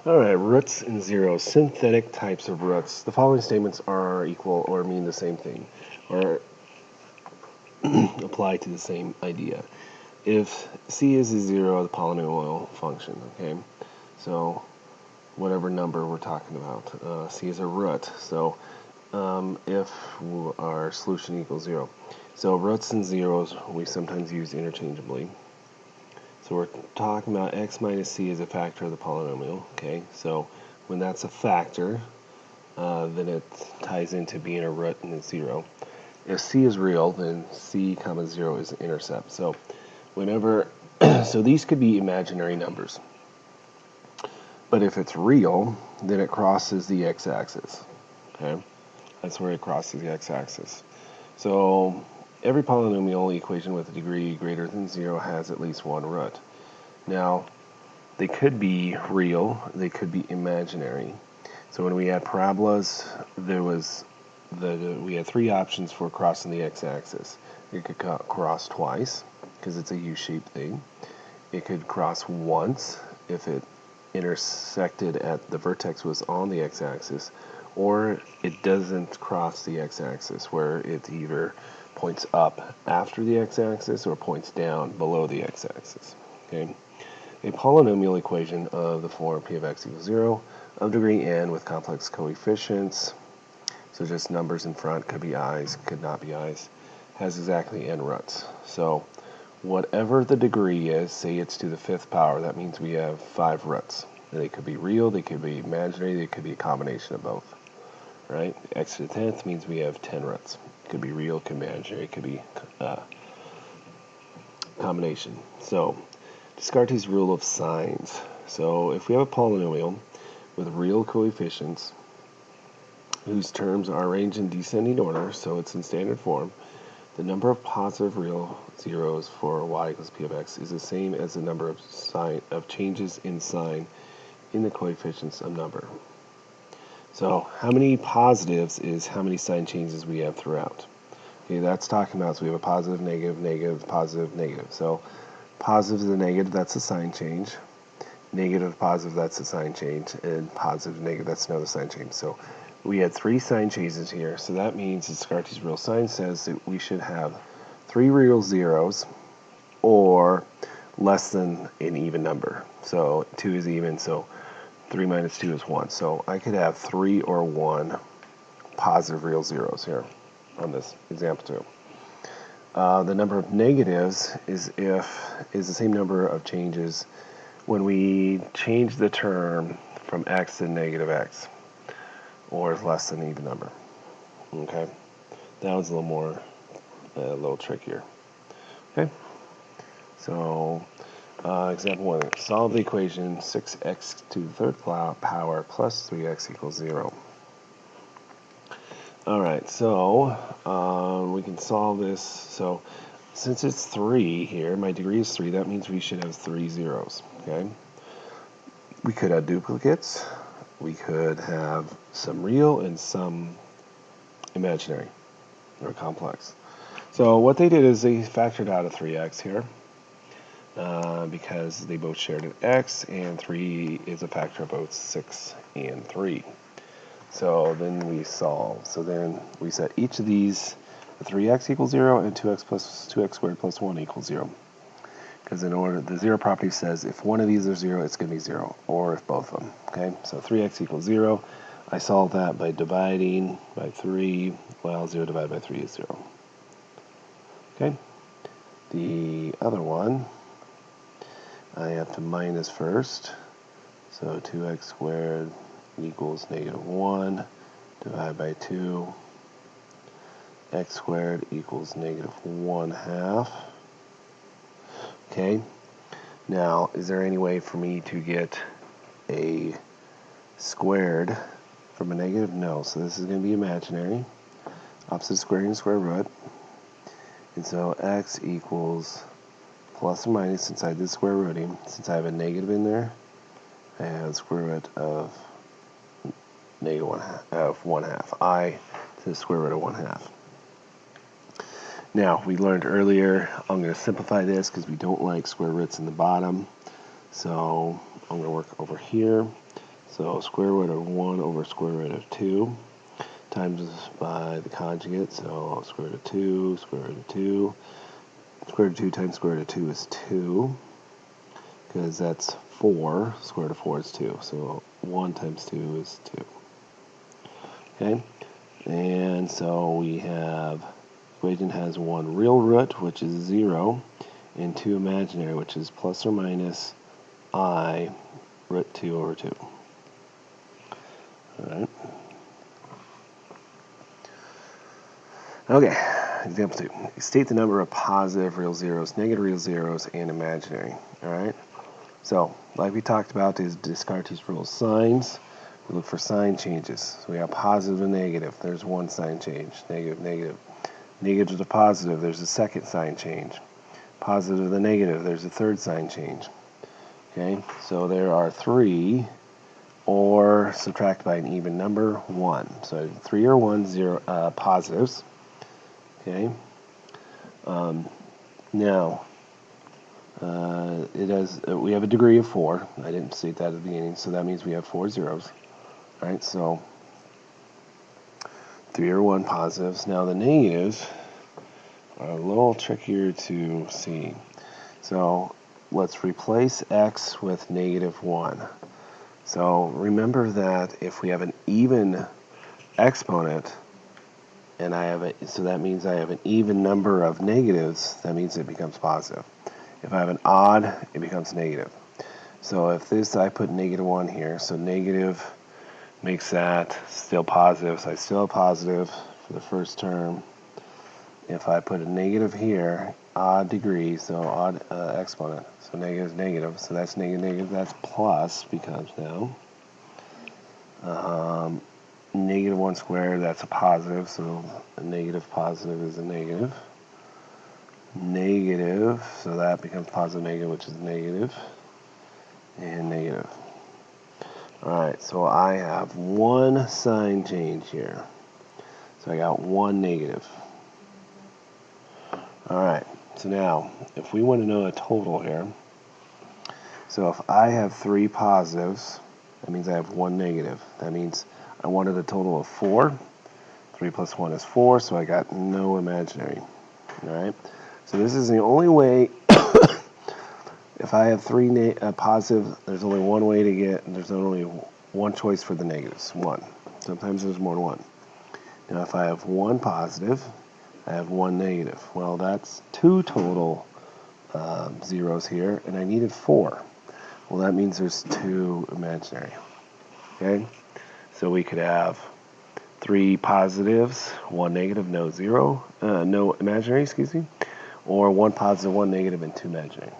Alright, roots and zeros. Synthetic types of roots. The following statements are equal or mean the same thing, or apply to the same idea. If C is a zero, the polynomial function, okay? So whatever number we're talking about. C is a root, so if our solution equals zero. So roots and zeros we sometimes use interchangeably. So we're talking about x minus c as a factor of the polynomial, okay? So when that's a factor, then it ties into being a root and a zero. If c is real, then c comma 0 is an intercept. So whenever, so these could be imaginary numbers. But if it's real, then it crosses the x-axis, okay? That's where it crosses the x-axis. So every polynomial equation with a degree greater than 0 has at least one root. Now, they could be real, they could be imaginary. So when we had parabolas, we had three options for crossing the x-axis. It could cross twice, because it's a U-shaped thing. It could cross once, if it intersected at the vertex was on the x-axis, or it doesn't cross the x-axis, where it either points up after the x-axis or points down below the x-axis. Okay? A polynomial equation of the form p of x equals 0 of degree n with complex coefficients, so just numbers in front, could be i's, could not be i's, has exactly n roots. So whatever the degree is, say it's to the 5th power, that means we have 5 roots. They could be real, they could be imaginary, they could be a combination of both. Right? X to the 10th means we have 10 roots. It could be real, it could be imaginary, it could be combination. So Descartes' rule of signs. So if we have a polynomial with real coefficients whose terms are arranged in descending order, so it's in standard form, the number of positive real zeros for y equals p of x is the same as the number of changes in sign in the coefficients of number. So how many positives is how many sign changes we have throughout. Okay, that's talking about, so we have a positive, negative, negative, positive, negative. So positive to the negative, that's a sign change. Negative to positive, that's a sign change. And positive to negative, that's another sign change. So we had 3 sign changes here. So that means Descartes' real sign says that we should have 3 real zeros or less than an even number. So 2 is even, so 3 minus 2 is 1. So I could have 3 or 1 positive real zeros here on this example 2. The number of negatives is the same number of changes when we change the term from x to negative x, or less than an even number. Okay, that was a little trickier. Okay, so example 1: solve the equation 6x to the 3rd power plus 3x equals 0. Alright, so we can solve this. So since it's 3 here, my degree is 3, that means we should have 3 zeros. Okay, we could have duplicates, we could have some real and some imaginary or complex. So what they did is they factored out a 3x here because they both shared an x, and 3 is a factor of both 6 and 3. So then we solve. So then we set each of these, the 3x equals 0 and 2x plus 2x squared plus 1 equals 0. Because in order, the 0 property says if one of these are 0, it's going to be 0, or if both of them. Okay, so 3x equals 0. I solve that by dividing by 3. Well, 0 divided by 3 is 0. Okay, the other one, I have to minus first. So 2x squared equals negative 1 divided by 2. X squared equals negative 1/2. Okay, now is there any way for me to get a squared from a negative? No, so this is going to be imaginary. Opposite squaring square root. And so x equals plus or minus inside the square rooting. Since I have a negative in there, I have square root of negative 1/2. I to the square root of 1/2. Now, we learned earlier, I'm going to simplify this because we don't like square roots in the bottom. So I'm going to work over here. So square root of 1 over square root of 2 times by the conjugate. So square root of 2, square root of 2. Square root of 2 times square root of 2 is 2. Because that's 4. Square root of 4 is 2. So 1 times 2 is 2. Okay? And so we have, equation has one real root, which is 0, and 2 imaginary, which is plus or minus I root 2 over 2. Alright. Okay, example 2. State the number of positive real zeros, negative real zeros, and imaginary. Alright? So, like we talked about, is Descartes' rule of signs. We look for sign changes. So we have positive and negative. There's one sign change. Negative, negative. Negative to positive, there's a second sign change. Positive to the negative, there's a third sign change. Okay, so there are 3, or subtract by an even number, 1. So 3 or 1, 0 positives. Okay. Now, we have a degree of 4. I didn't state that at the beginning, so that means we have 4 zeros. All right, so 3 or 1 positives. Now the negatives are a little trickier to see. So let's replace x with negative 1. So remember that if we have an even exponent, and so that means I have an even number of negatives, that means it becomes positive. If I have an odd, it becomes negative. So if I put negative 1 here, so negative makes that still positive, so I still have positive for the first term. If I put a negative here, odd degree, so odd exponent, so negative is negative, so that's negative, negative, that's plus becomes now. Negative 1 squared, that's a positive, so a negative positive is a negative. Negative, so that becomes positive negative, which is negative, and negative. Alright, so I have one sign change here. So I got 1 negative. Alright, so now, if we want to know a total here, so if I have 3 positives, that means I have 1 negative. That means I wanted a total of 4. 3 plus 1 is 4, so I got no imaginary. Alright, so this is the only way, if I have 3 positive, there's only one way to get, there's only one choice for the negatives, 1. Sometimes there's more than 1. Now if I have 1 positive, I have 1 negative. Well, that's 2 total zeros here, and I needed 4. Well, that means there's 2 imaginary. Okay? So we could have 3 positives, 1 negative, no imaginary, or 1 positive, 1 negative, and 2 imaginary.